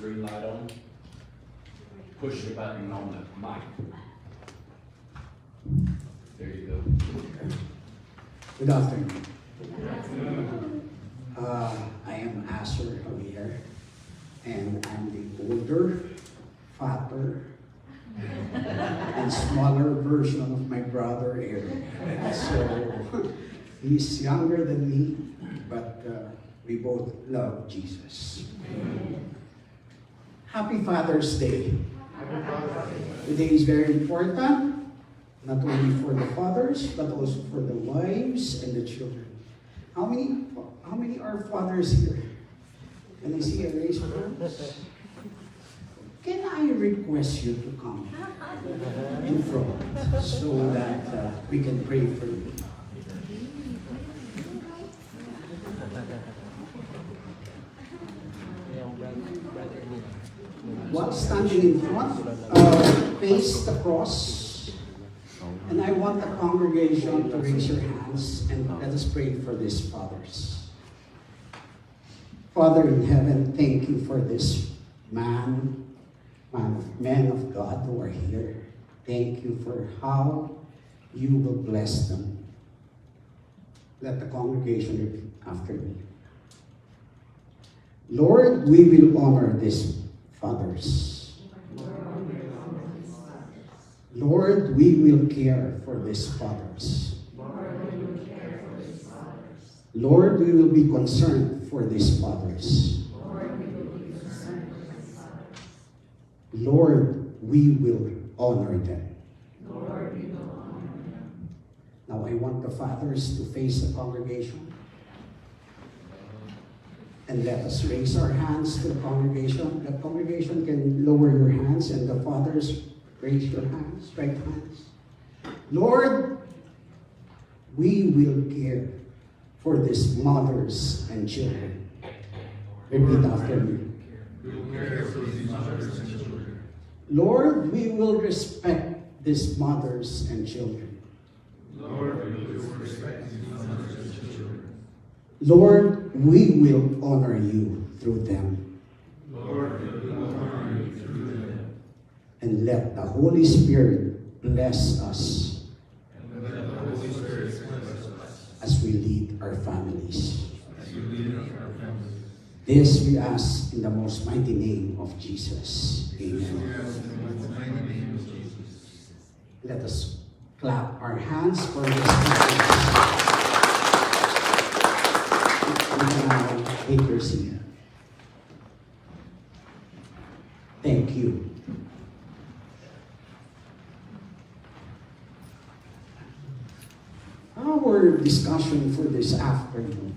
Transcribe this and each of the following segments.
green light on, push the button on the mic. There you go. Good afternoon. I am Asher Javier, and I'm the older, fatter, and smaller version of my brother Eric. So he's younger than me, but we both love Jesus. Happy Father's Day. Today is very important. Not only for the fathers, but also for the wives and the children. How many are fathers here? Can I see a raise of hands? Can I request you to come in front so that we can pray for you? While standing in front, face the cross. And I want the congregation to raise your hands and let us pray for these fathers. Father in heaven, thank you for this men of God who are here. Thank you for how you will bless them. Let the congregation repeat after me. Lord, we will honor these fathers. Lord, we will care for these fathers. Lord, we will be concerned for these fathers. Lord, we will honor them. Now I want the fathers to face the congregation. And let us raise our hands to the congregation. The congregation can lower your hands, and the fathers raise your hands, right hands. Lord, we will care for these mothers and children. Repeat after me. Lord, we will respect these mothers and children. Lord, we will respect these mothers and children. Lord, we will honor you through them. Lord, we will honor you through them. And let the Holy Spirit bless us. And let the Holy Spirit bless us as we lead our families. as we lead our families. This we ask in the most mighty name of Jesus. We Amen. ask in the mighty name of Jesus. Let us clap our hands for this families. You can now take your seat. Thank you. Our discussion for this afternoon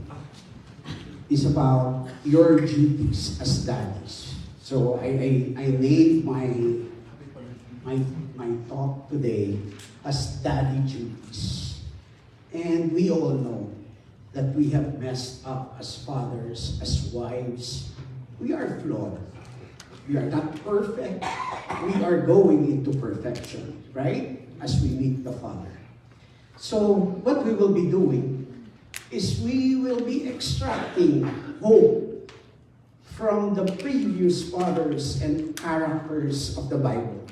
is about your duties as daddies. So I named my talk today as daddy duties. And we all know that we have messed up as fathers, as wives. We are flawed. We are not perfect. We are going into perfection, right? As we meet the Father. So what we will be doing is we will be extracting hope from the previous fathers and characters of the Bible.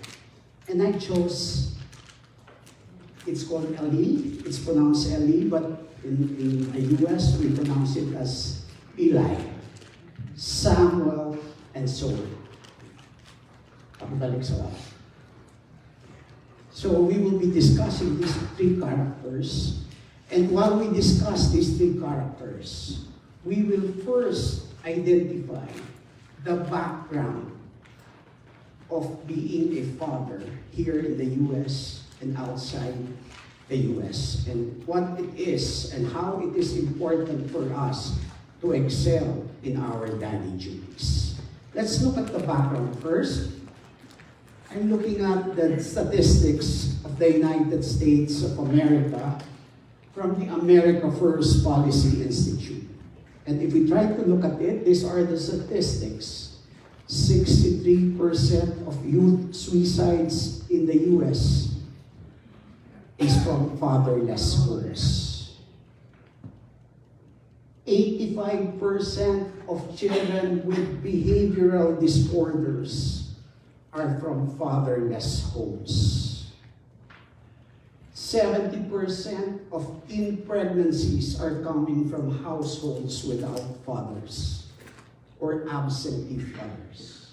And I chose, it's called Eli, it's pronounced Eli, but in the US we pronounce it as Eli, Samuel, and Saul. Pakibalik sa lahat. So we will be discussing these three characters. And while we discuss these three characters, we will first identify the background of being a father here in the U.S. and outside the U.S. and what it is and how it is important for us to excel in our daddy duties. Let's look at the background first. I'm looking at the statistics of the United States of America from the America First Policy Institute. And if we try to look at it, these are the statistics. 63% of youth suicides in the U.S. is from fatherless homes. 85% of children with behavioral disorders are from fatherless homes. 70% of teen pregnancies are coming from households without fathers or absentee fathers.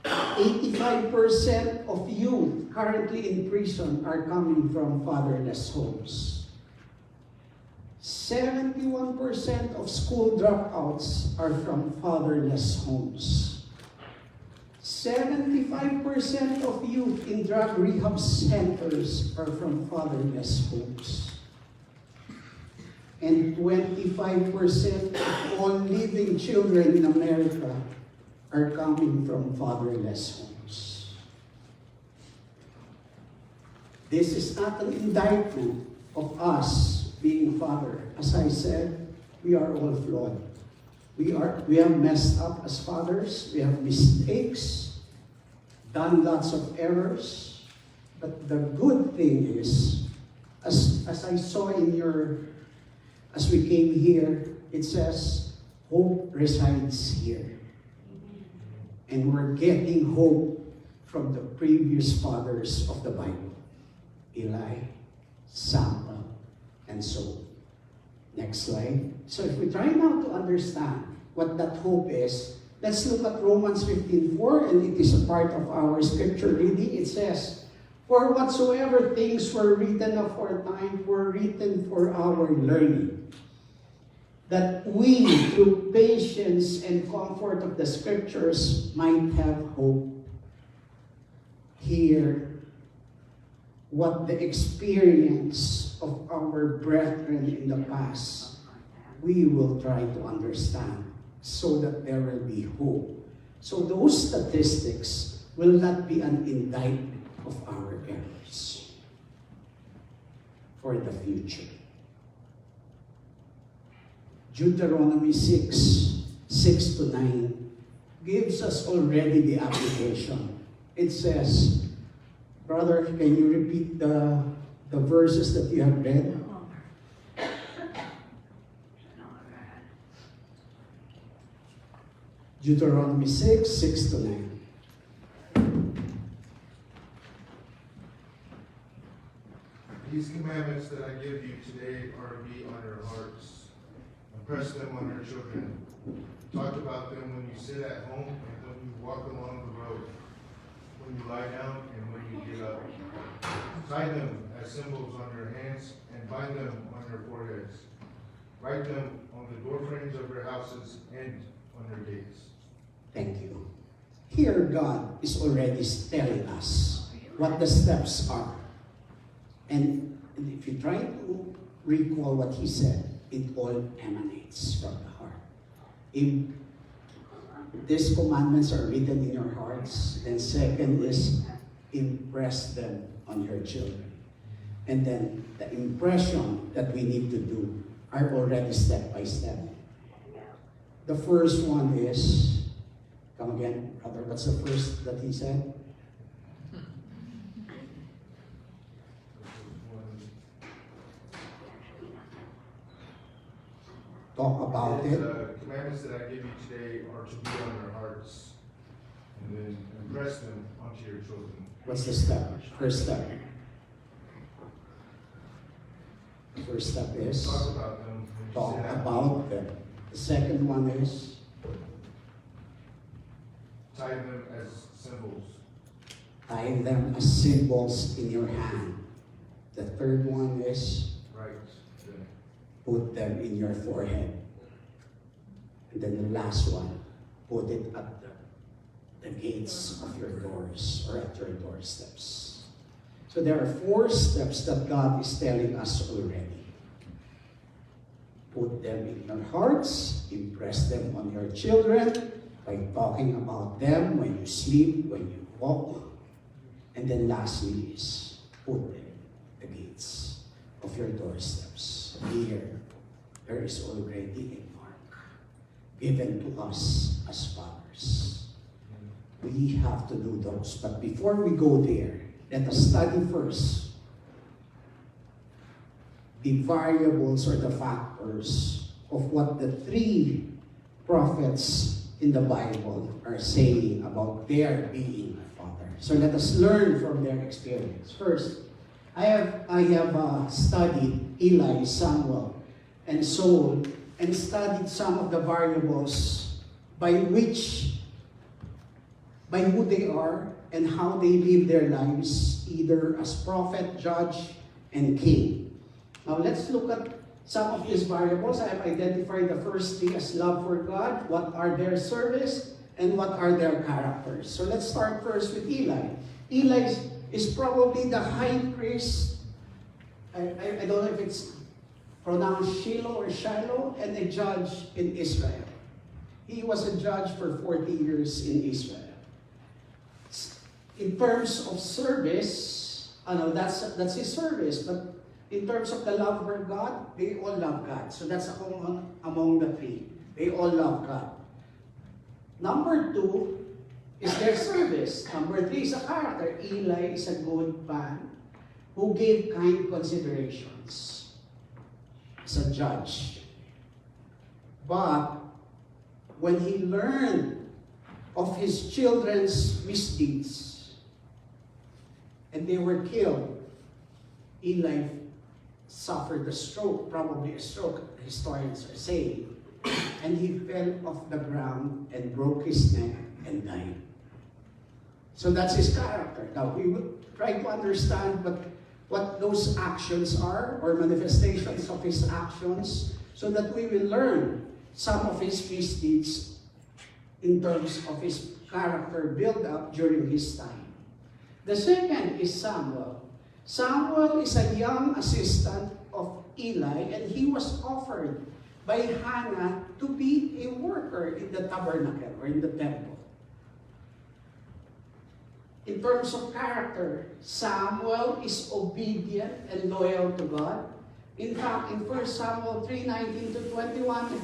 85% of youth currently in prison are coming from fatherless homes. 71% of school dropouts are from fatherless homes. 75% of youth in drug rehab centers are from fatherless homes. And 25% of all living children in America are coming from fatherless homes. This is not an indictment of us being father. As I said, we are all flawed. We have messed up as fathers. We have mistakes, done lots of errors. But the good thing is, as I saw as we came here, it says, hope resides here. And we're getting hope from the previous fathers of the Bible. Eli, Samuel, and so on. Next slide. So if we try now to understand what that hope is, let's look at Romans 15:4, and it is a part of our scripture reading. It says, "For whatsoever things were written aforetime were written for our learning, that we, through patience and comfort of the scriptures, might have hope." Here, what the experience of our brethren in the past, we will try to understand so that there will be hope. So those statistics will not be an indictment of our errors for the future. Deuteronomy 6:6-9 gives us already the application. It says, brother, can you repeat the verses that you have read? Deuteronomy 6:6-9. These commandments that I give you today are to be on your hearts. Impress them on your children. Talk about them when you sit at home and when you walk along the road, when you lie down and when you get up. Tie them as symbols on your hands and bind them on your foreheads. Write them on the doorframes of your houses and on your gates. Thank you. Here God is already telling us what the steps are. And if you try to recall what he said, it all emanates from the heart. If these commandments are written in your hearts, then second is impress them on your children. And then the impression that we need to do are already step by step. The first one is, come again, brother, what's the first that he said? Talk about it. The commandments that I give you today are to be on your hearts, and then impress them onto your children. What's the step? First step. The first step is Talk about them when you talk sit at home. about them. The second one is Tie them as symbols. tie them as symbols in your hand. The third one is Right. Then put them in your forehead. And then the last one, put it at the gates of your doors or at your doorsteps. So there are 4 steps that God is telling us already. Put them in your hearts, impress them on your children by talking about them when you sleep, when you walk. And then lastly is put them at the gates of your doorsteps. Here, there is already a mark given to us as fathers. We have to do those. But before we go there, let us study first the variables or the factors of what the three prophets in the Bible are saying about their being a father. So let us learn from their experience. First, I have studied Eli, Samuel, and Saul, and studied some of the variables by who they are and how they live their lives, either as prophet, judge, and king. Now let's look at some of these variables. I have identified the first three as love for God, what are their service, and what are their characters. So let's start first with Eli. Eli is probably the high priest, I don't know if it's pronounced Shiloh or Shiloh, and a judge in Israel. He was a judge for 40 years in Israel. In terms of service, that's his service, but in terms of the love for God, they all love God. So that's among the three. They all love God. Number two is their service. Number three is a character. Eli is a good man who gave kind considerations as a judge. But when he learned of his children's misdeeds, and they were killed, Eli suffered a stroke, probably a stroke, historians are saying, and he fell off the ground and broke his neck and died. So that's his character. Now we would try to understand what those actions are, or manifestations of his actions, so that we will learn some of his misdeeds in terms of his character build-up during his time. The second is Samuel. Samuel is a young assistant of Eli, and he was offered by Hannah to be a worker in the tabernacle or in the temple. In terms of character, Samuel is obedient and loyal to God. In fact, in 1 Samuel 3:19-21,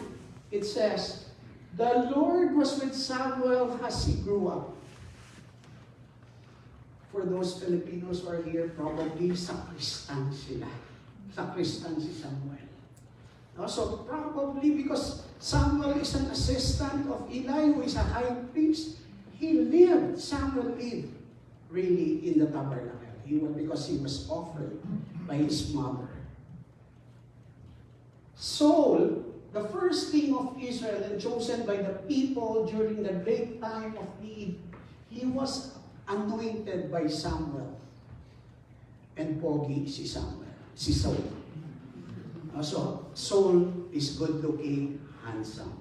it says, "The Lord was with Samuel as he grew up." For those Filipinos who are here, probably sacristan sila. Sacristan si Samuel. So probably because Samuel is an assistant of Eli, who is a high priest, Samuel lived really in the tabernacle. Because he was offered by his mother. Saul, the first king of Israel and chosen by the people during the great time of need, he was anointed by Samuel. And pogi si Saul. So Saul is good-looking, handsome.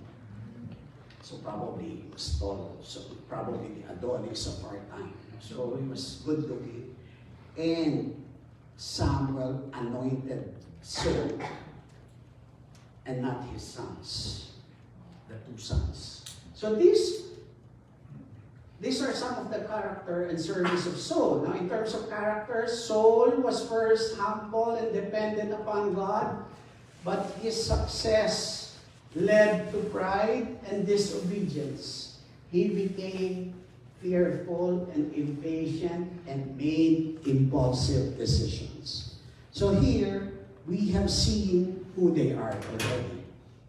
So probably he was tall. So probably the Adonis of our time. So he was good-looking. And Samuel anointed Saul, and not his sons, the two sons. So these are some of the character and service of Saul. Now, in terms of character, Saul was first humble and dependent upon God, but his success led to pride and disobedience. He became fearful and impatient and made impulsive decisions. So here, we have seen who they are already.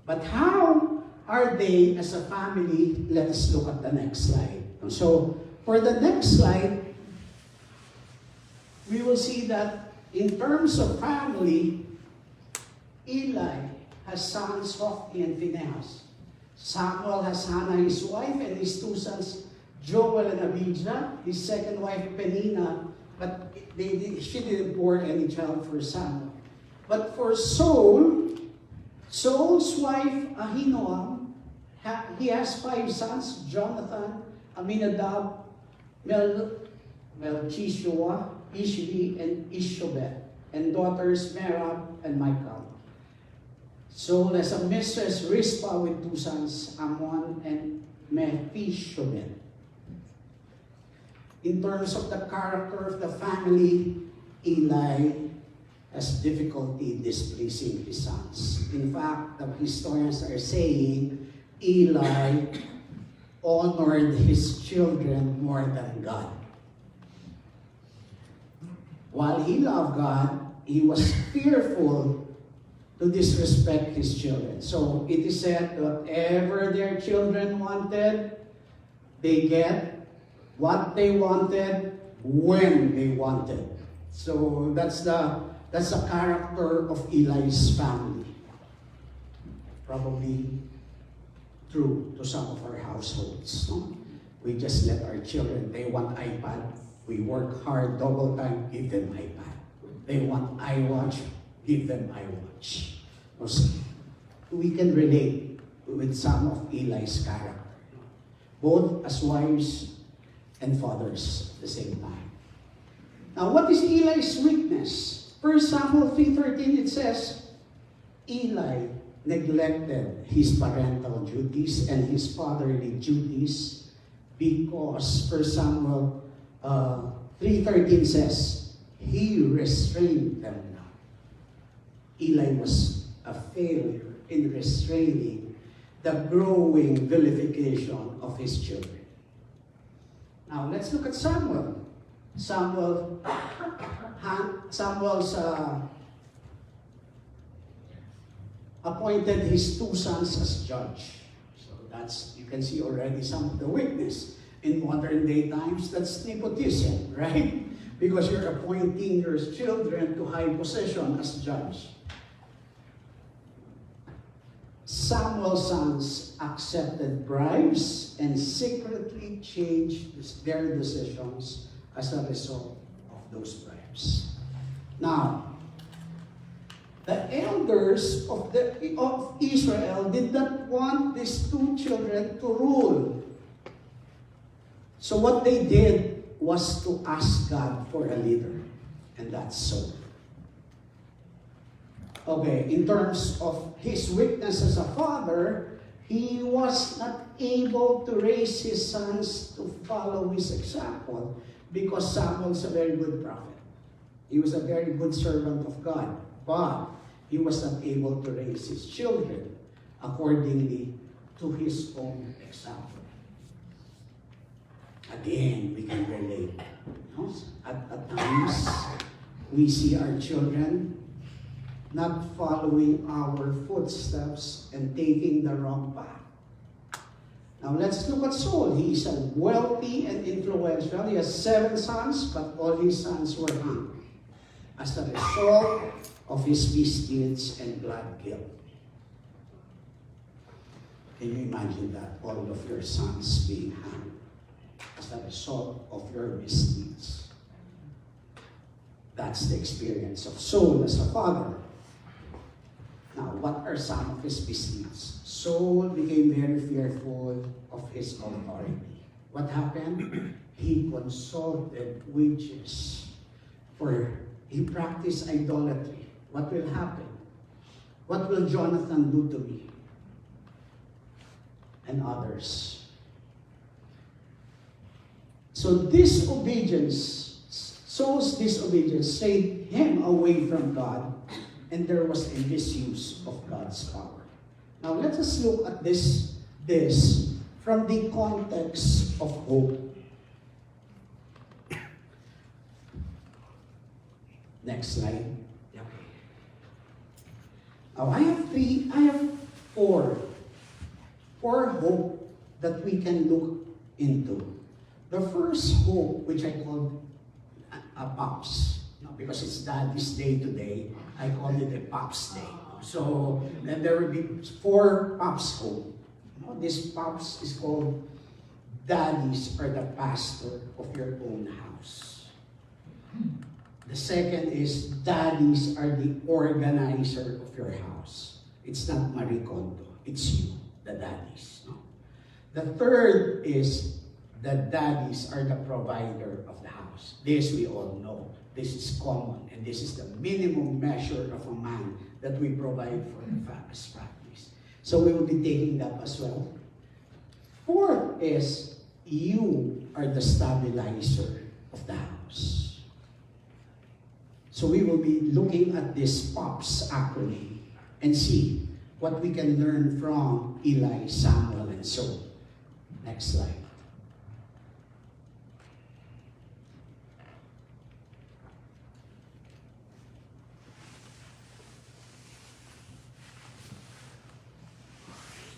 But how are they as a family? Let us look at the next slide. So, for the next slide, we will see that in terms of family, Eli has sons Hophni and Phinehas. Samuel has Hannah, his wife, and his two sons, Joel and Abijah. His second wife, Peninnah, but she didn't bore any child for Samuel. But for Saul's wife, Ahinoam, he has 5 sons, Jonathan, Aminadab, Melchishua, Ishvi, and Ishobet, and daughters Merab and Michal. Saul has a mistress, Rizpah, with 2 sons, Ammon and Mephishobet. In terms of the character of the family, Eli has difficulty displeasing his sons. In fact, the historians are saying Eli honored his children more than God. While he loved God, he was fearful to disrespect his children. So it is said, whatever their children wanted, they get what they wanted when they wanted. So that's the character of Eli's family. Probably true to some of our households. No? We just let our children, they want iPad, we work hard, double time, give them iPad. They want iWatch, give them iWatch. So we can relate with some of Eli's character, both as wives and fathers at the same time. Now, what is Eli's weakness? 1 Samuel 3:13, it says, Eli neglected his parental duties and his fatherly duties because 1 Samuel 3:13 says, he restrained them not. Eli was a failure in restraining the growing vilification of his children. Now, let's look at Samuel. Samuel's appointed his two sons as judge. So you can see already some of the weakness. In modern day times, that's nepotism, right? Because you're appointing your children to high position as judge. Samuel's sons accepted bribes and secretly changed their decisions as a result of those bribes. Now, the elders of Israel did not want these two children to rule. So what they did was to ask God for a leader, and that's Saul. Okay, in terms of his weakness as a father, he was not able to raise his sons to follow his example because Samuel's a very good prophet. He was a very good servant of God, but he was not able to raise his children accordingly to his own example. Again, we can relate. No? At times, we see our children not following our footsteps and taking the wrong path. Now let's look at Saul. He is a wealthy and influential. He has 7 sons, but all his sons were hung as a result of his misdeeds and blood guilt. Can you imagine that? All of your sons being hung as a result of your misdeeds. That's the experience of Saul as a father. Now, what are some of his misdeeds? Saul became very fearful of his authority. What happened? He consulted witches, for he practiced idolatry. What will happen? What will Jonathan do to me? And others. So Saul's disobedience saved him away from God, and there was a misuse of God's power. Now let us look at this from the context of hope. Next slide. Now I have four hope that we can look into. The first hope, which I call a Pops, because it's Daddy's Day today, I call it a Pops Day. So then there will be 4 Pops hope. This Pops is called Daddies are the pastor of your own house. The second is Daddies are the organizer of your house. It's not Marie Kondo, it's you, the daddies. No? The third is the daddies are the provider of the house. This we all know. This is common, and this is the minimum measure of a man that we provide for the families. So we will be taking that as well. Fourth is you are the stabilizer of the house. So we will be looking at this POPS acronym and see what we can learn from Eli, Samuel, and Saul. Next slide.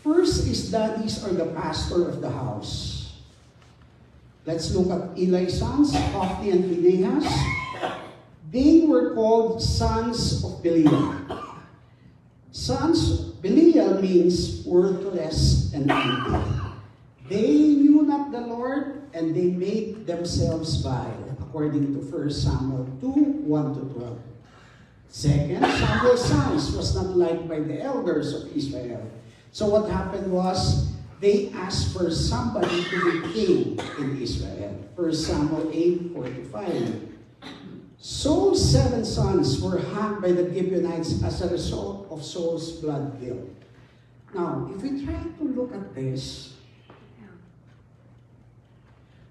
First is daddies or the pastor of the house. Let's look at Eli's sons, Hophni and Phinehas. They were called sons of Belial. Belial means worthless and empty. They knew not the Lord, and they made themselves vile, according to 1 Samuel 2, 1-12. Second, Samuel's sons was not liked by the elders of Israel. So what happened was, they asked for somebody to be king in Israel. 1 Samuel 8, 4-5. Saul's 7 sons were hanged by the Gibeonites as a result of Saul's blood guilt. Now, if we try to look at this,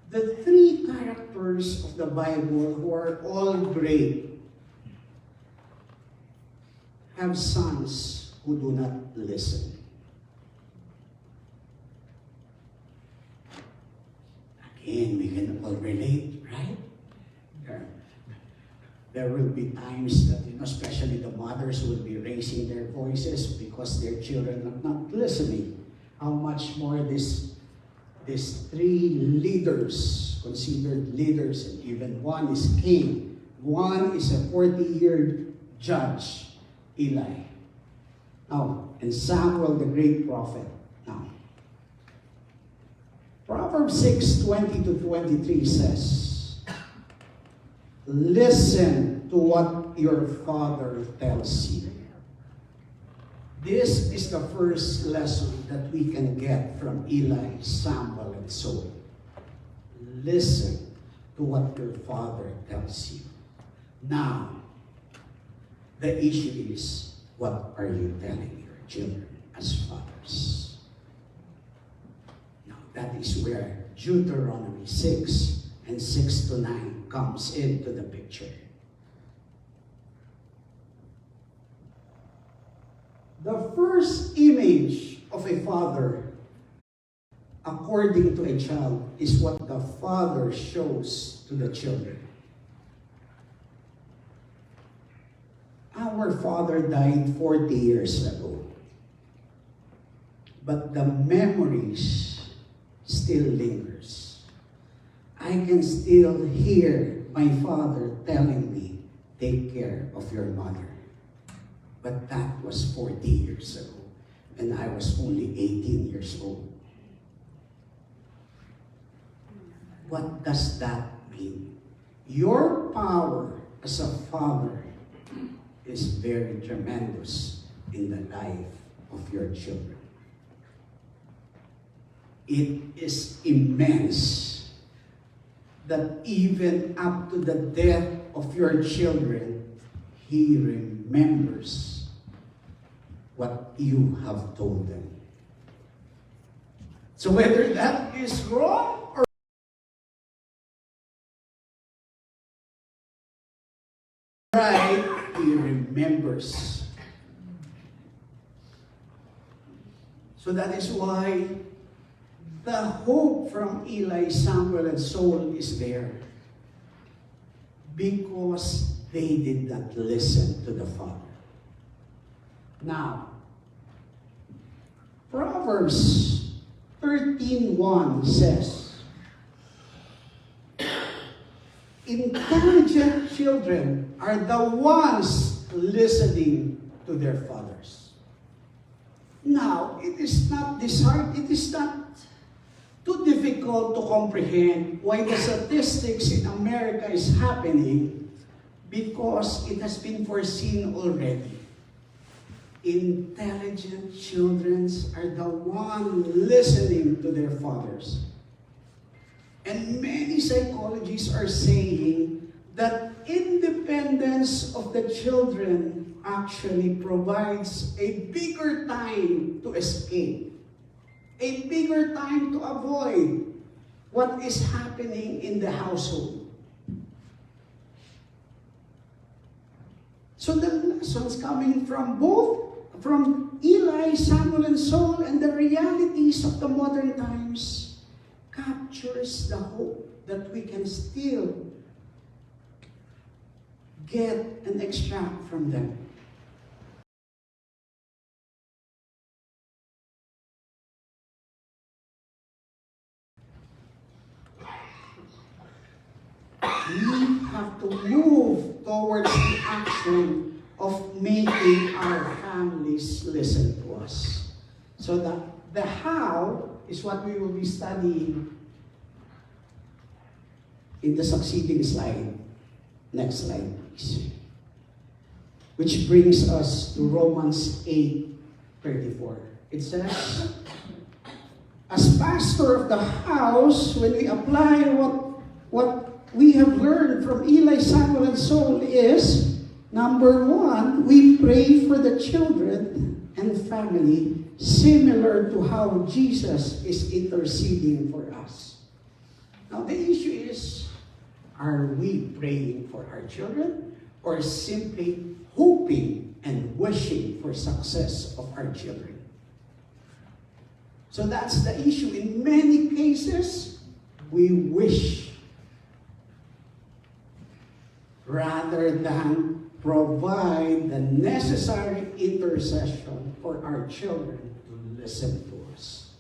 the 3 characters of the Bible who are all great have sons who do not listen. Again, we can all relate, right? There will be times that, especially the mothers will be raising their voices because their children are not listening. How much more these 3 leaders, considered leaders, and even one is king. One is a 40-year judge, Eli. Now, and Samuel, the great prophet. Now, Proverbs 6:20-23 says, listen to what your father tells you. This is the first lesson that we can get from Eli, Samuel, and Saul. Listen to what your father tells you. Now, the issue is, what are you telling your children as fathers? Now, that is where Deuteronomy 6 and 6-9 comes into the picture. The first image of a father, according to a child, is what the father shows to the children. Our father died 40 years ago, but the memories still lingers. I can still hear my father telling me, take care of your mother. But that was 40 years ago, and I was only 18 years old. What does that mean? Your power as a father is very tremendous in the life of your children. It is immense that even up to the death of your children, He remembers what you have told them. So whether that is wrong or right, He remembers. So that is why the hope from Eli, Samuel, and Saul is there. Because they did not listen to the Father. Now, Proverbs 13:1 says, intelligent children are the ones listening to their fathers. Now, it is not too difficult to comprehend why the statistics in America is happening, because it has been foreseen already. Intelligent children are the ones listening to their fathers. And many psychologists are saying that independence of the children actually provides a bigger time to escape, a bigger time to avoid what is happening in the household. So the lessons coming from Eli, Samuel, and Saul, and the realities of the modern times captures the hope that we can still get and extract from them. we have to move towards the action of making our families listen to us. So the how is what we will be studying in the succeeding slide. Next slide, please. Which brings us to Romans 8:34. It says, as pastor of the house, when we apply what we have learned from Eli, Samuel, and Saul is, number one, we pray for the children and family similar to how Jesus is interceding for us. Now the issue is, are we praying for our children or simply hoping and wishing for success of our children? So that's the issue. In many cases, we wish rather than provide the necessary intercession for our children to listen to us.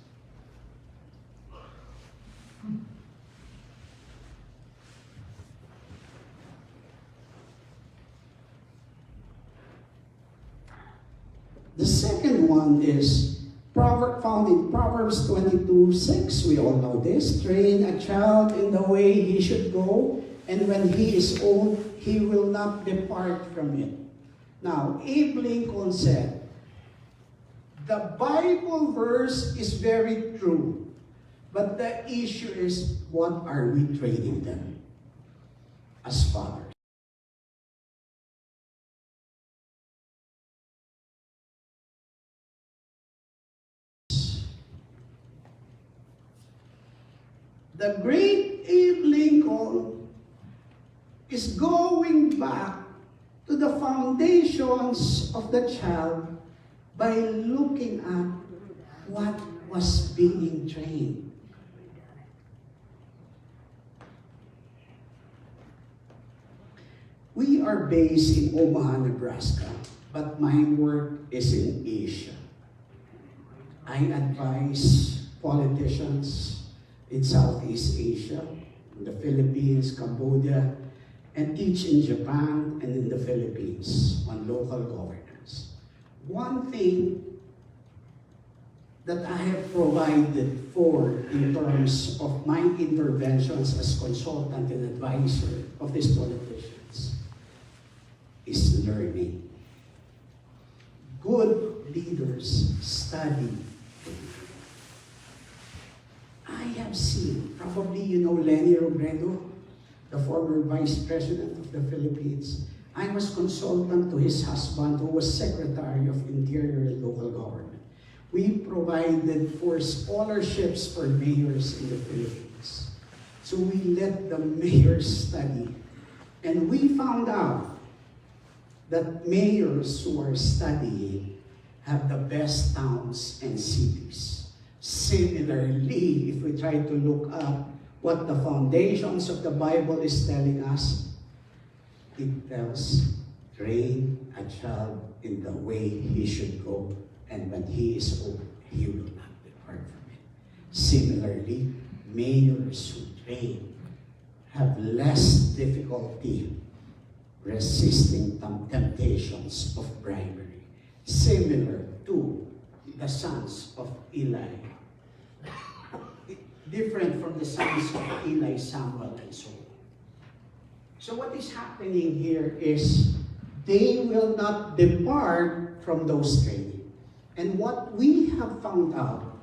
The second one is found in Proverbs 22:6. We all know this. Train a child in the way he should go, and when he is old, he will not depart from it. Now, Abe Lincoln said, the Bible verse is very true, but the issue is, what are we training them as fathers? The great Abe Lincoln is going back to the foundations of the child by looking at what was being trained. We are based in Omaha, Nebraska, but my work is in Asia. I advise politicians in Southeast Asia, in the Philippines, Cambodia, and teach in Japan and in the Philippines on local governance. One thing that I have provided for in terms of my interventions as consultant and advisor of these politicians is learning. Good leaders study. I have seen, probably you know Leni Robredo, the former Vice President of the Philippines. I was consultant to his husband, who was Secretary of Interior and Local Government. We provided for scholarships for mayors in the Philippines. So we let the mayors study. And we found out that mayors who are studying have the best towns and cities. Similarly, if we try to look up what the foundations of the Bible is telling us, it tells, train a child in the way he should go, and when he is old, he will not depart from it. Similarly, mayors who train have less difficulty resisting temptations of bribery, similar to the sons of Eli. Different from the sons of Eli, Samuel, and Saul. So what is happening here is they will not depart from those training. And what we have found out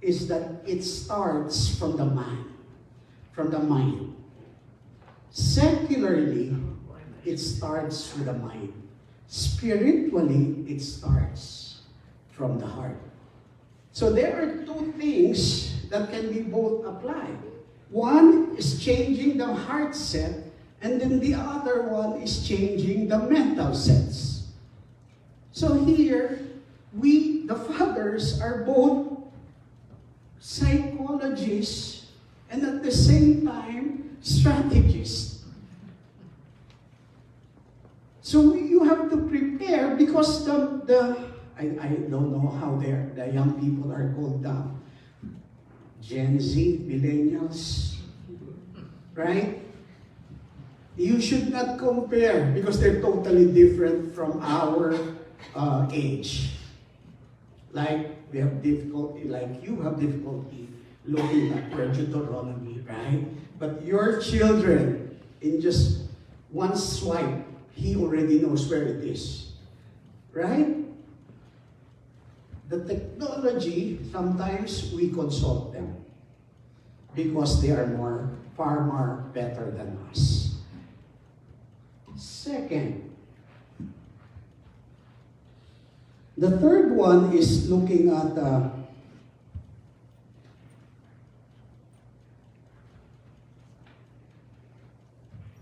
is that it starts from the mind. From the mind. Secularly, it starts with the mind. Spiritually, it starts from the heart. So there are two things that can be both applied. One is changing the heart set, and then the other one is changing the mental sets. So here, we, the fathers, are both psychologists and at the same time, strategists. So you have to prepare because I don't know how the young people are called now. Gen Z, millennials. right? You should not compare because they're totally different from our age. Like we have difficulty, like you have difficulty looking at your Deuteronomy, right? But your children, in just one swipe, he already knows where it is, right? The technology, sometimes we consult them because they are far more better than us. Second, the third one is looking at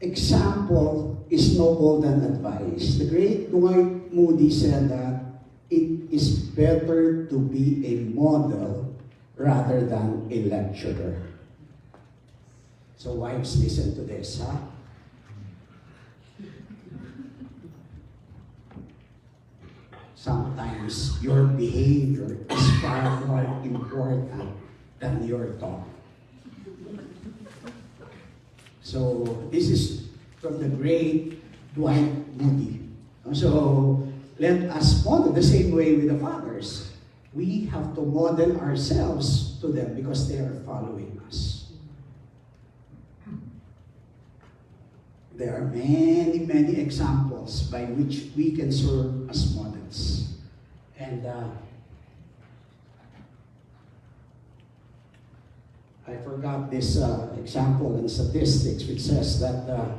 example is no golden advice. The great Dwight Moody said that it is better to be a model rather than a lecturer. So wives, listen to this, huh? Sometimes your behavior is far more important than your talk. So this is from the great Dwight Moody. So let us model the same way with the fathers. We have to model ourselves to them because they are following us. There are many, many examples by which we can serve as models. And I forgot this example in statistics which says that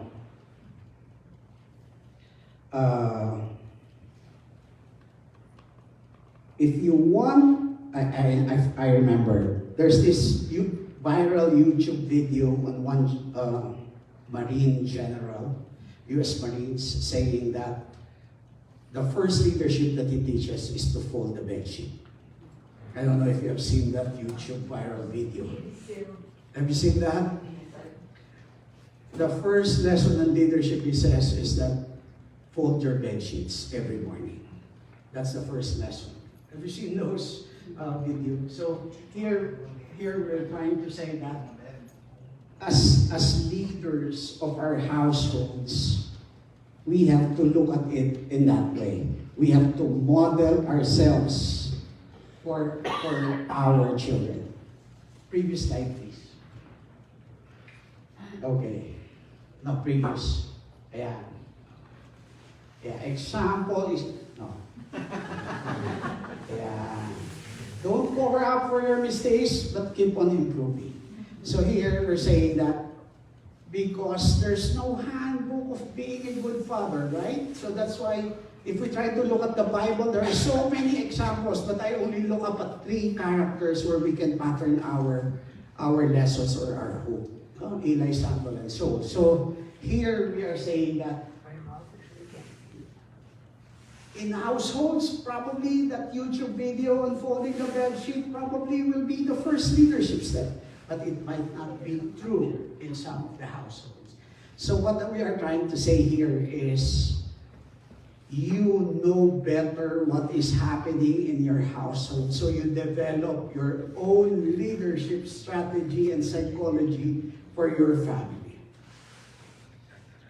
if you want, I remember, there's this viral YouTube video on one Marine general, U.S. Marines, saying that the first leadership that he teaches is to fold the bedsheet. I don't know if you have seen that YouTube viral video. Have you seen that? The first lesson on leadership, he says, is that fold your bed sheets every morning. That's the first lesson. Have you seen those videos? So here we're trying to say that as leaders of our households, we have to look at it in that way. We have to model ourselves for our children. Previous slide, please. Okay. No, previous. Ayan. Yeah, example is, no. Yeah. Don't cover up for your mistakes, but keep on improving. So here we're saying that because there's no handbook of being a good father, right? So that's why if we try to look at the Bible, there are so many examples, but I only look up at 3 characters where we can pattern our lessons or our hope. Eli, Samuel, and Saul. So here we are saying that in households, probably that YouTube video on folding the bedsheet probably will be the first leadership step, but it might not be true in some of the households. So what we are trying to say here is, you know better what is happening in your household, so you develop your own leadership strategy and psychology for your family.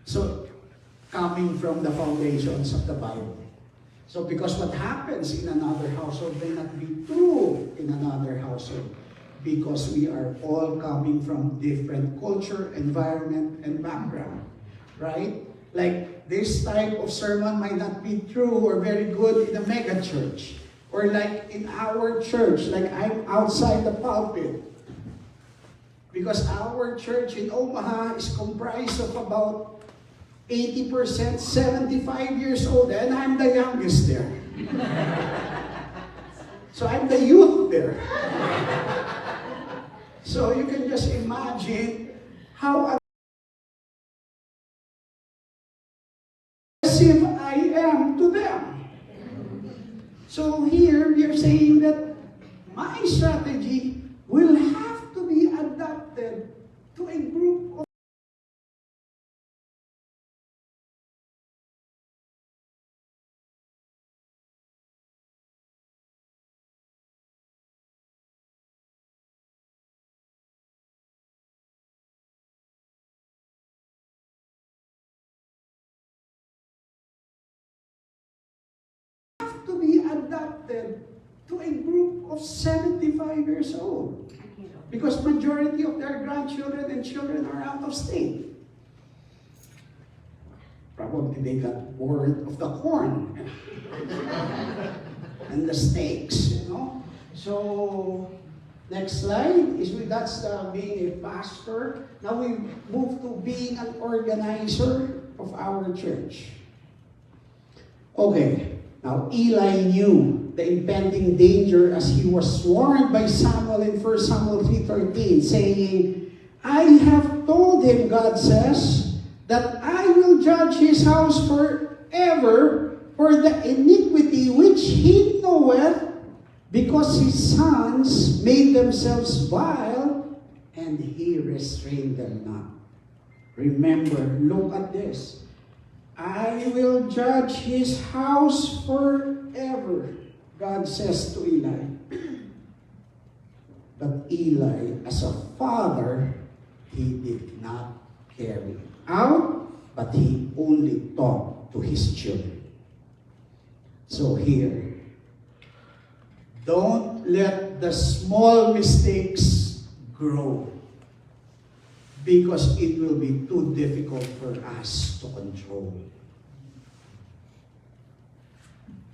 So, coming from the foundations of the Bible. So because what happens in another household may not be true in another household, because we are all coming from different culture, environment, and background, right? Like this type of sermon might not be true or very good in a mega church, or like in our church, like I'm outside the pulpit. Because our church in Omaha is comprised of about 80%, 75 years old, and I'm the youngest there. So I'm the youth there. So you can just imagine how aggressive I am to them. So here we are saying that my strategy will have to be adapted to a group of have to be adopted to a group of 75 years old. Because majority of their grandchildren and children are out of state. Probably they got bored of the corn and the steaks, you know. So, next slide is that's being a pastor. Now we move to being an organizer of our church. Okay, now Eli knew the impending danger as he was warned by Samuel in 1 Samuel 3:13, saying, I have told him, God says, that I will judge his house forever for the iniquity which he knoweth, because his sons made themselves vile, and he restrained them not. Remember, look at this. I will judge his house forever, God says to Eli. But Eli, as a father, he did not carry out, but he only talked to his children. So here, don't let the small mistakes grow, because it will be too difficult for us to control.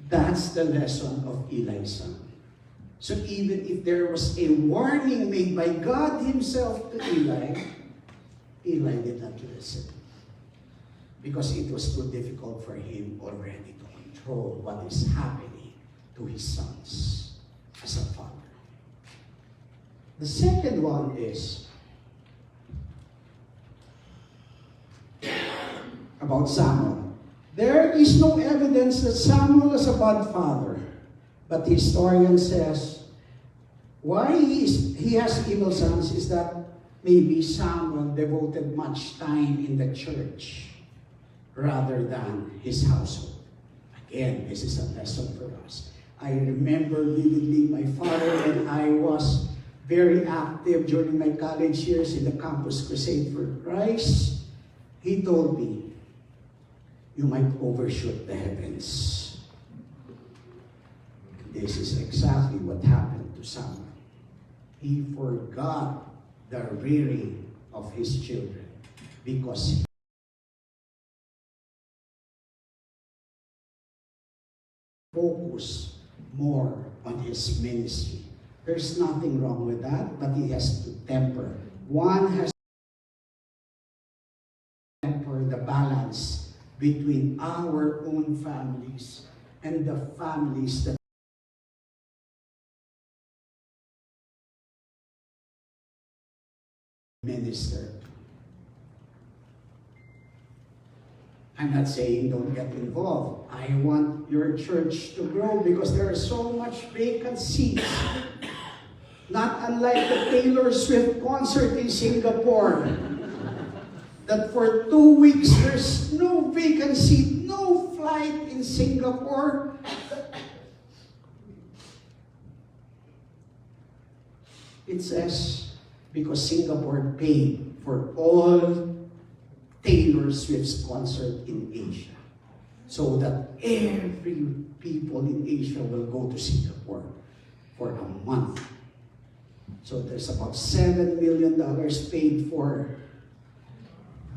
That's the lesson of Eli's son. So even if there was a warning made by God himself to Eli, Eli did not listen. Because it was too difficult for him already to control what is happening to his sons as a father. The second one is about Samuel. There is no evidence that Samuel is a bad father, but the historian says why he has evil sons is that maybe Samuel devoted much time in the church rather than his household. Again, this is a lesson for us. I remember vividly my father and I was very active during my college years in the Campus Crusade for Christ. He told me, you might overshoot the heavens. This is exactly what happened to Samuel. He forgot the rearing of his children because he focused more on his ministry. There's nothing wrong with that, but he has to temper. One has to temper the balance between our own families and the families that minister. I'm not saying don't get involved. I want your church to grow because there are so much vacant seats. Not unlike the Taylor Swift concert in Singapore. That for 2 weeks there's no vacant seat, no flight in Singapore. It says, because Singapore paid for all Taylor Swift's concert in Asia. So that every people in Asia will go to Singapore for a month. So there's about $7 million paid for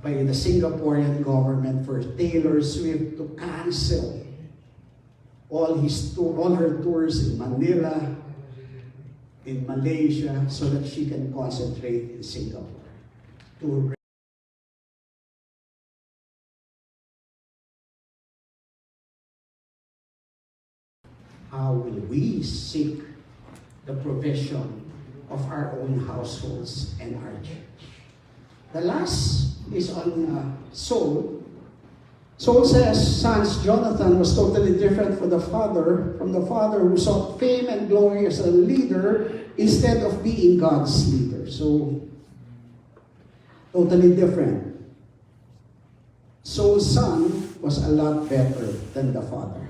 by the Singaporean government for Taylor Swift to cancel all her tours in Manila, in Malaysia, so that she can concentrate in Singapore. How will we seek the provision of our own households and our church? The last is on Saul. Saul says, sons, Jonathan was totally different from the father who sought fame and glory as a leader instead of being God's leader. So, totally different. Saul's son was a lot better than the father.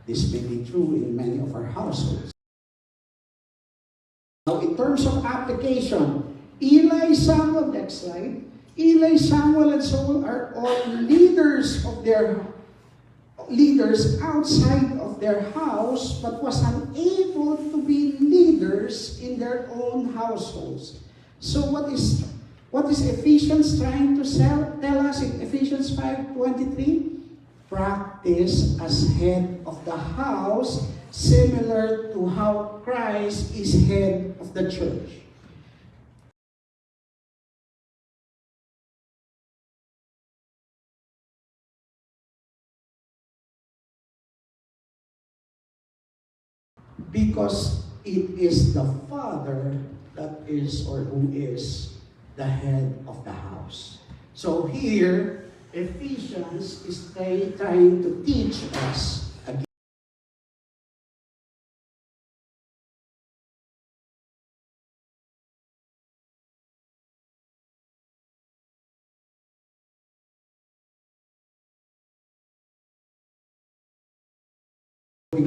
This may be true in many of our households. Now, in terms of application, Eli, Samuel, next slide. Eli, Samuel, and Saul are all leaders of their leaders outside of their house, but was unable to be leaders in their own households. So what is Ephesians trying to tell us in Ephesians 5:23? Practice as head of the house, similar to how Christ is head of the church. Because it is the father that is or who is the head of the house. So here, Ephesians is trying to teach us again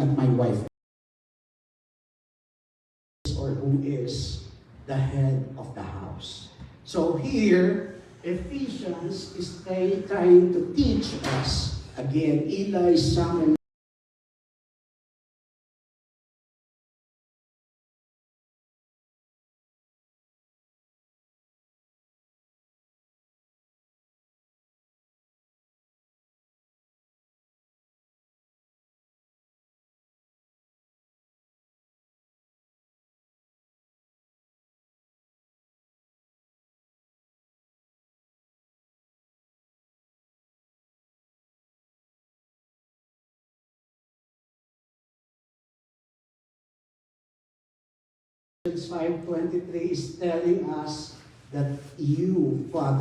at my wife or who is the head of the house. So here, Ephesians is trying to teach us again. Eli summoned Ephesians 5:23 is telling us that you, fathers,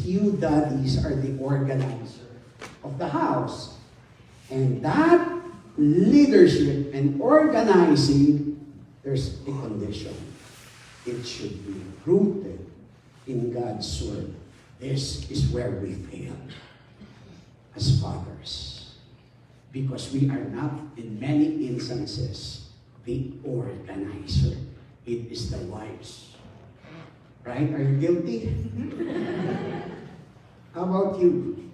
you daddies are the organizer of the house. And that leadership and organizing, there's a condition. It should be rooted in God's word. This is where we fail as fathers. Because we are not, in many instances, the organizer. It is the wives. Right? Are you guilty? How about you?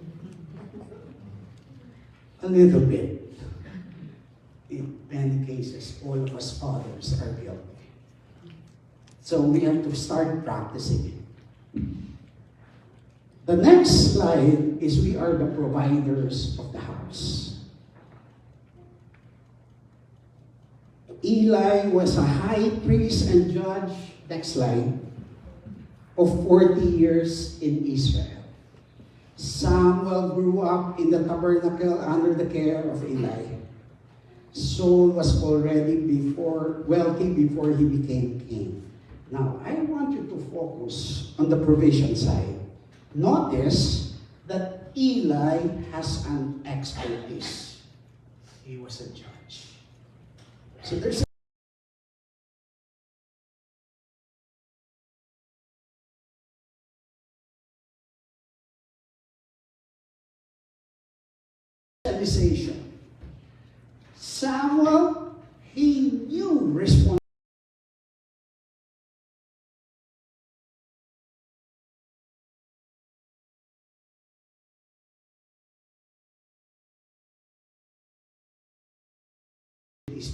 A little bit. In many cases, all of us fathers are guilty. So we have to start practicing it. The next slide is we are the providers of the house. Eli was a high priest and judge, next slide, of 40 years in Israel. Samuel grew up in the tabernacle under the care of Eli. Saul was already wealthy before he became king. Now, I want you to focus on the provision side. Notice that Eli has an expertise. He was a judge. So there's specialization. Samuel, he knew responsibility.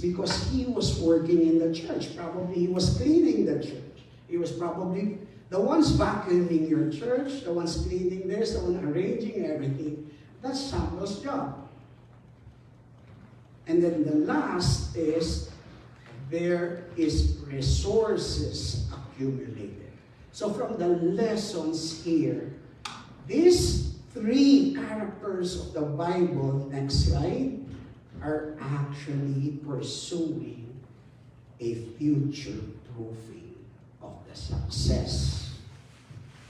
Because he was working in the church. Probably he was cleaning the church. He was probably the ones vacuuming your church, the ones cleaning this, the one arranging everything. That's Samuel's job. And then the last is there is resources accumulated. So from the lessons here, these three characters of the Bible, next slide, are actually pursuing a future proofing of the success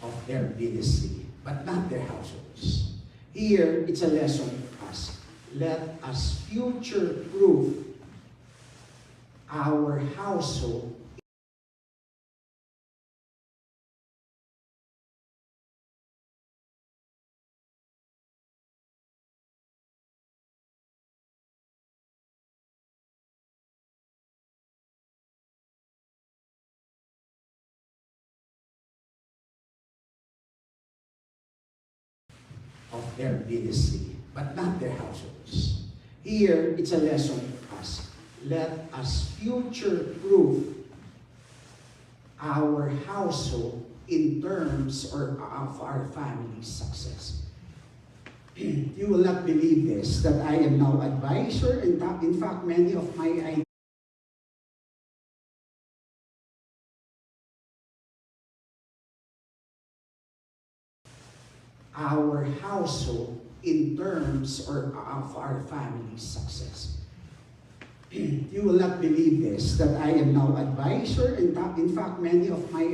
of their ministry, but not their households. Here, it's a lesson for us. Let us future proof our household. of their ministry, but not their households. Here, it's a lesson for us. Let us future-proof our household in terms of our family's success. You will not believe this, that I am now advisor, and in fact, many of my ideas our household in terms of our family's success. You will not believe this, that I am now advisor, and in fact, many of my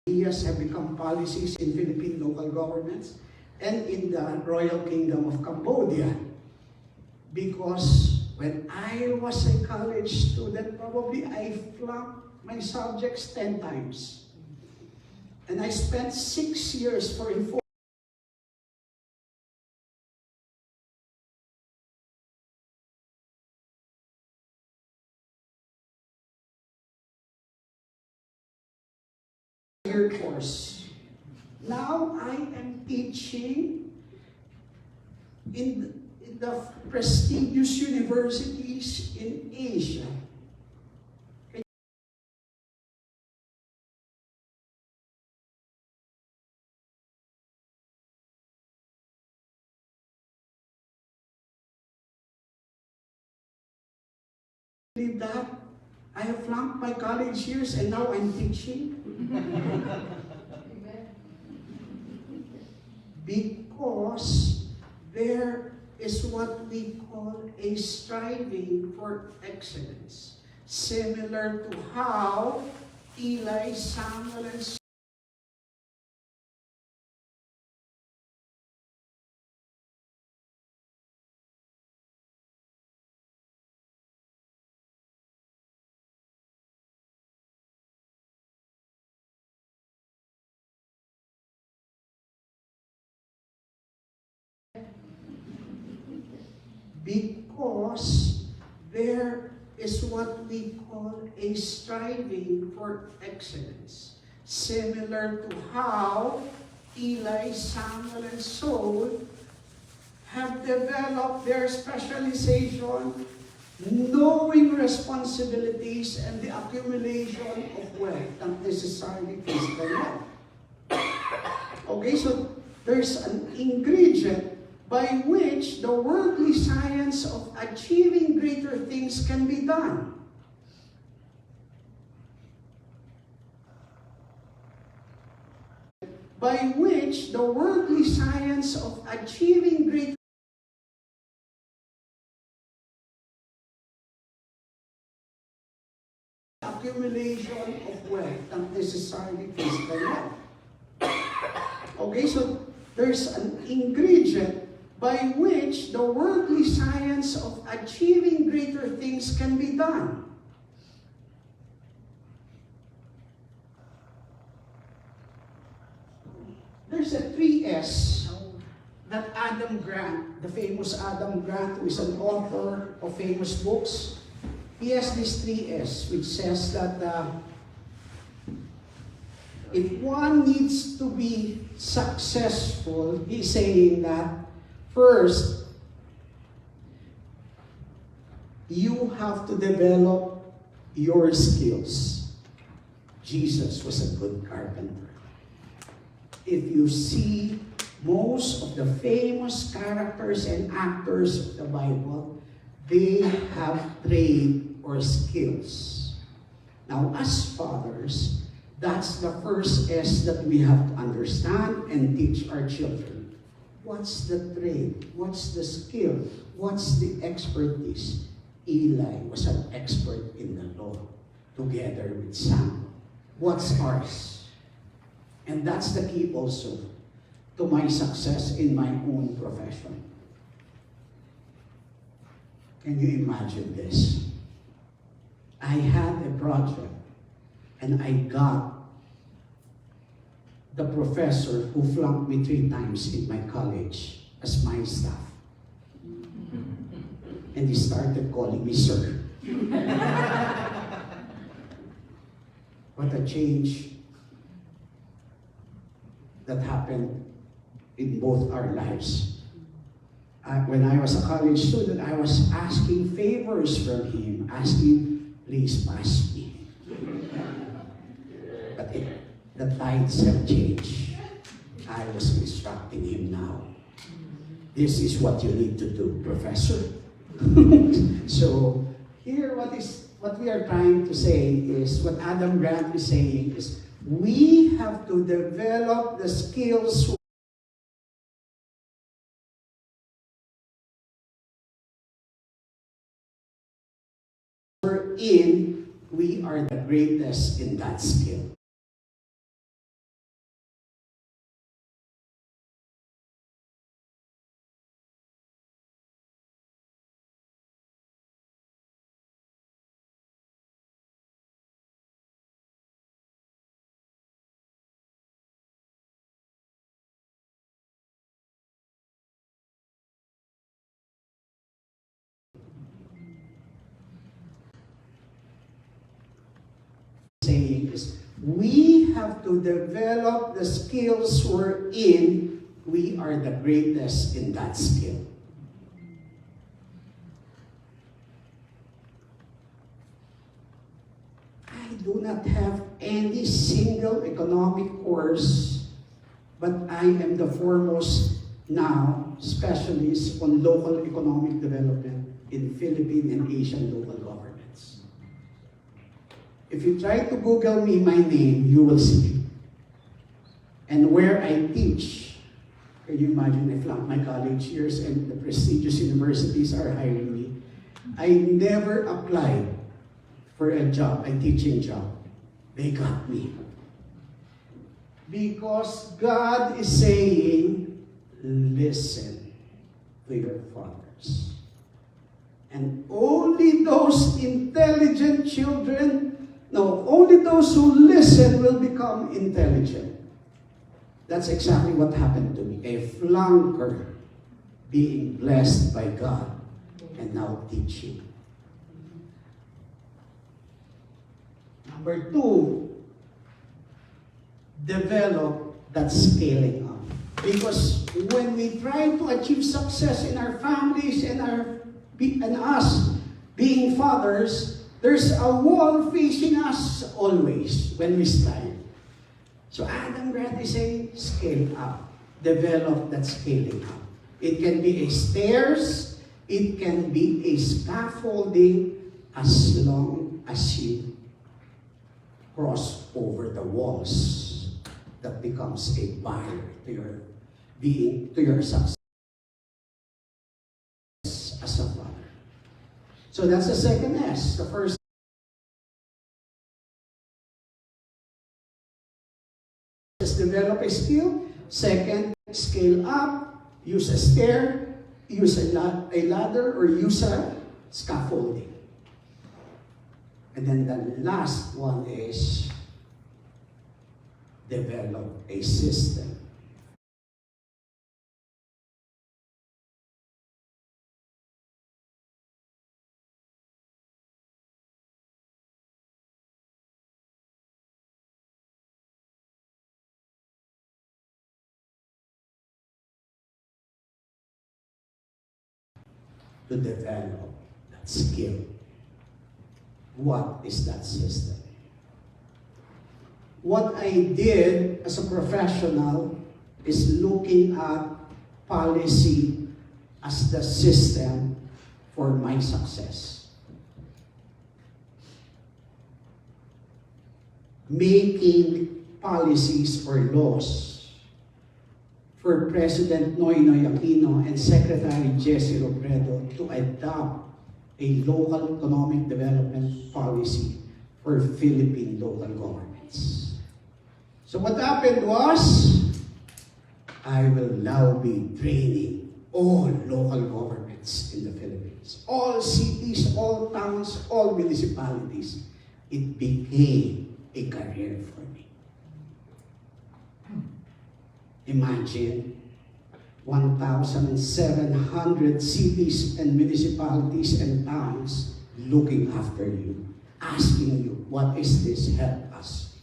ideas have become policies in Philippine local governments and in the Royal Kingdom of Cambodia. Because when I was a college student, probably I flunked my subjects 10 times. And I spent 6 years for a 4-year course. Now I am teaching in the prestigious universities in Asia. Believe that I have flunked my college years and now I'm teaching. Because there is what we call a striving for excellence, similar to how Eli, Samuel, and because there is what we call a striving for excellence, similar to how Eli, Samuel, and Saul have developed their specialization, knowing responsibilities and the accumulation of wealth, not necessarily physical wealth. Okay, so there's an ingredient by which the worldly science of achieving greater things can be done. By which the worldly science of achieving greater accumulation of wealth, not necessarily physical wealth. Okay, so there's an ingredient by which the worldly science of achieving greater things can be done. There's a 3S that Adam Grant, the famous Adam Grant, who is an author of famous books, he has this 3S, which says that if one needs to be successful, he's saying that first, you have to develop your skills. Jesus was a good carpenter. If you see most of the famous characters and actors of the Bible, they have trade or skills. Now, as fathers, that's the first S that we have to understand and teach our children. What's the trade? What's the skill? What's the expertise? Eli was an expert in the law, together with Samuel. What's ours? And that's the key also to my success in my own profession. Can you imagine this? I had a project and I got the professor who flunked me 3 times in my college as my staff. And he started calling me sir. What a change that happened in both our lives. When I was a college student, I was asking favors from him, asking, please pass me. But the tides have changed. I was instructing him now. This is what you need to do, professor. So here what we are trying to say is, what Adam Grant is saying is, we have to develop the skills wherein we are the greatest in that skill. Saying is, we have to develop the skills wherein we are the greatest in that skill. I do not have any single economic course, but I am the foremost now specialist on local economic development in Philippine and Asian local governments. If you try to Google me, my name, you will see. And where I teach, can you imagine, I flunked my college years and the prestigious universities are hiring me. I never applied for a job, a teaching job. They got me. Because God is saying, listen to your fathers. And only those intelligent children, only those who listen will become intelligent. That's exactly what happened to me. A flunker being blessed by God and now teaching. Number two, develop that scaling up. Because when we try to achieve success in our families and us being fathers, there's a wall facing us always when we strive. So Adam Grant is saying, scale up. Develop that scaling up. It can be a stairs, it can be a scaffolding, as long as you cross over the walls. That becomes a barrier to your success as a father. So that's the second S. The first is develop a skill. Second, scale up. Use a stair. Use a ladder, or use a scaffolding. And then the last one is develop a system. To develop that skill. What is that system? What I did as a professional is looking at policy as the system for my success. Making policies or laws for President Noynoy Aquino and Secretary Jesse Robredo to adopt a local economic development policy for Philippine local governments. So what happened was, I will now be training all local governments in the Philippines. All cities, all towns, all municipalities. It became a career for me. Imagine 1,700 cities and municipalities and towns looking after you, asking you, what is this? Help us.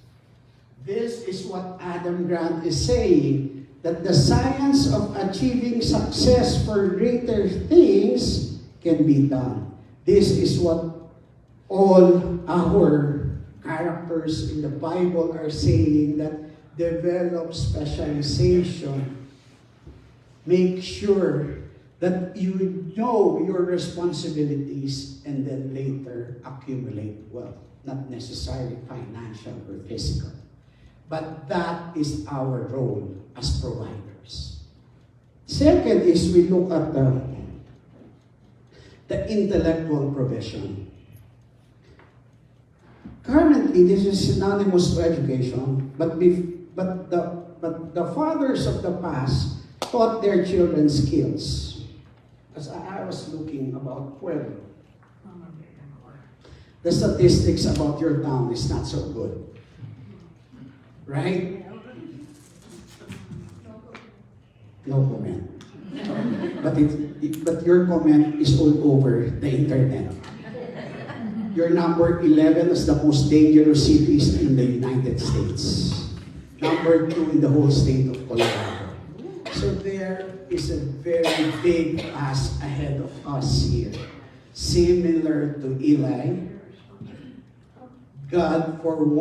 This is what Adam Grant is saying, that the science of achieving success for greater things can be done. This is what all our characters in the Bible are saying, that develop specialization. Make sure that you know your responsibilities and then later accumulate wealth. Not necessarily financial or physical. But that is our role as providers. Second is we look at the intellectual provision. Currently, this is synonymous to education, but the fathers of the past taught their children skills. As I was looking about, well, the statistics about your town is not so good. Right? No comment. But your comment is all over the internet. You're number 11 as the most dangerous cities in the United States. Number 2 in the whole state of Colorado. So there is a very big task ahead of us here. Similar to Eli, God forewarned